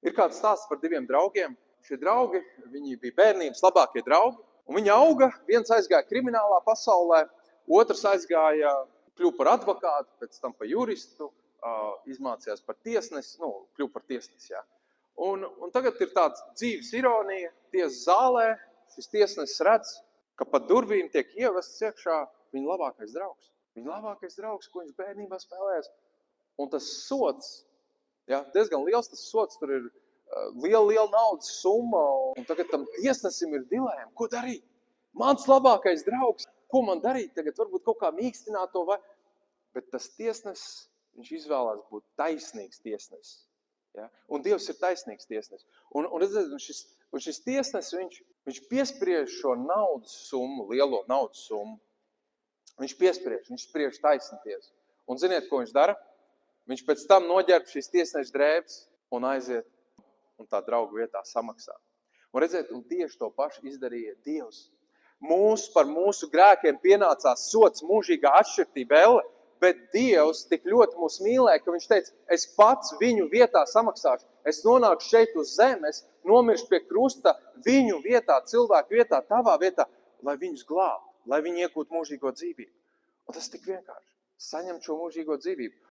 Ir kāds stāsts par diviem draugiem. Šie draugi, viņi bija bērnības labākie draugi, un viņi auga, viens aizgāja kriminālā pasaulē, otrs aizgāja kļuva par advokātu, pēc tam par juristu, izmācījās par tiesnesi, kļuva par tiesnesi, jā. Un tagad ir tāds dzīves ironija, tiesas zālē, šis tiesnesis redz, ka pa durvīm tiek ievests iekšā viņa labākais draugs. Viņa labākais draugs, ko viņš bērnībā spēlējās. Un tas sods, jā, diezgan liels tas sods, tur ir liela naudas summa, un tagad tam tiesnesim ir dilēma, ko darīt? Mans labākais draugs, ko man darīt? Tagad varbūt kaut kā mīkstināt to vai... Bet tas tiesnesis, viņš izvēlās būt taisnīgs tiesnesis. Ja? Un Dievs ir taisnīgs tiesnesis. Un šis tiesnesis, viņš piespriež šo naudas summu, lielo naudas summu. Viņš spriež taisnu tiesu. Un ziniet, ko viņš dara? Viņš pēc tam noģērb šīs tiesneša drēbes un aiziet un tā draugu vietā samaksā. Un redziet, un tieši to pašu izdarīja Dievs. Par mūsu grēkiem pienācās sots, mūžīgā atšķirtība, elle, bet Dievs tik ļoti mūs mīlēja, ka viņš teica, es pats viņu vietā samaksāšu. Es nonāku šeit uz zemes, nomiršu pie krusta viņu vietā, cilvēku vietā, tavā vietā, lai viņus glābtu, lai viņi iegūtu mūžīgo dzīvību. Un tas tik vienkārši. Saņemt šo mūžīgo dzīvību.